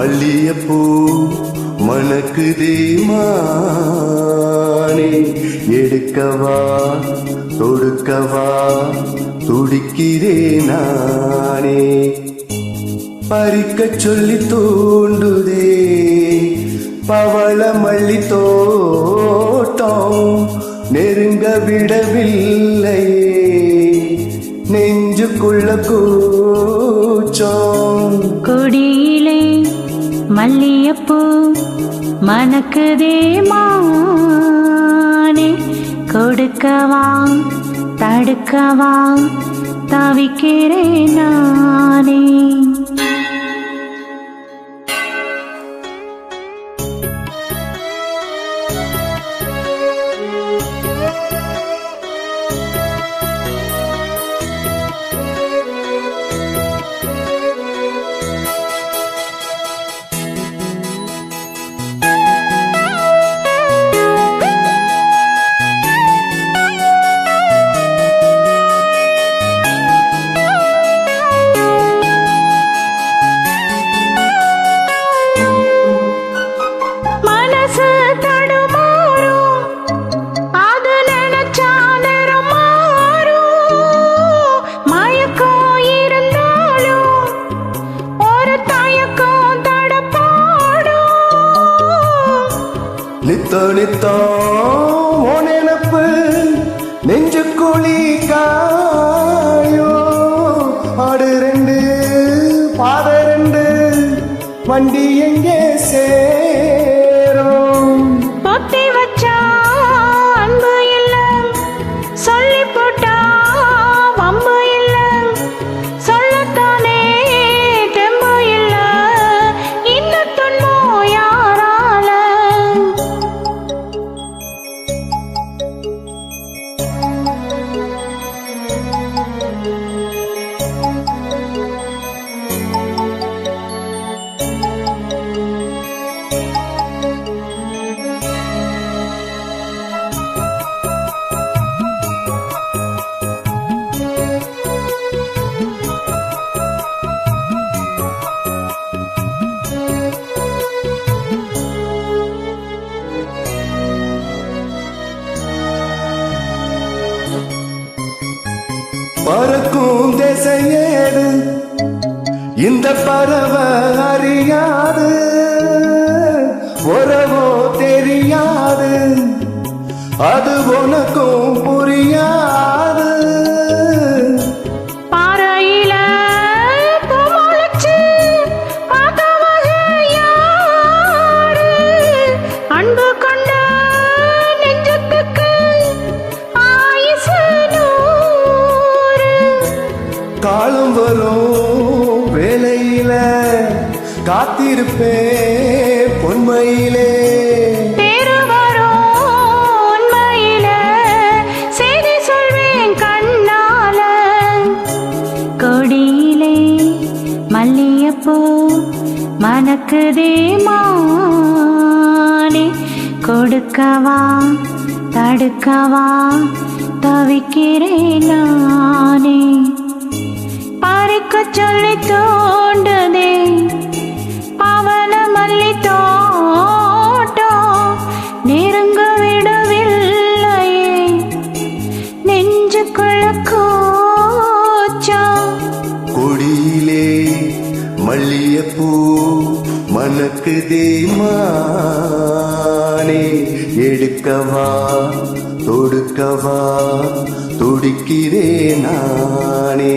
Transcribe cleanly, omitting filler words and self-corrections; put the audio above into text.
மல்லியப்பூ மணக்குதே மானே, எடுக்கவா தொடுக்கவா துடிக்கிறேன் நானே. பறிக்க சொல்லி தூண்டுதே பவள மல்லி தோட்டம், நெருங்க விடவில்லையே நெஞ்சுக்குள்ள கூச்சம். கொடியிலே மல்லியப்பூ மணக்குதே மானே, கொடுக்கவா தடுக்கவா தவிக்கிறேன் நானே. நித்தோ நித்தோ நினப்பு நெஞ்சு குழி காயோ, ஆடு ரெண்டு பாத ரெண்டு வண்டி எங்கே சேரும். பொத்தி வச்சா அன்பு இல்ல, சொல்லி போட்டா வம்பு இல்ல, சொல்லத்தானே தெம்பு இல்ல, இந்த துன்போ யாரால. பறக்கும் திசையேடு இந்த பறவை அறியாது, உறவோ தெரியாது அது உனக்கும் புரியாது. பாறையில பூமுளைச்சு பார்த்தவங்க யாரு, அன்பு கொண்ட நெஞ்சத்துக்கு ஆயுசு நூறு. காலம் வரும் வேலையில காத்திருப்பே பொன்மையிலே, பேரு வரும் உண்மையில செய்தி சொல்வேன் கண்ணால. கொடியிலே மல்லியப்பூ மணக்குதே மானே, கொடுக்கவா தடுக்கவா தவிக்கிறேன் நானே. பறிக்க சொல்லி தோண்டுதே பவள மல்லி தோட்டம், நெருங்க விடவில்லையே நெஞ்சுக்குள்ள கூச்சம். கொடியிலே மல்லியப்பூ மணக்குதே மானே, எடுக்கவா தொடுக்கவா துடிக்கிறேன் நானே.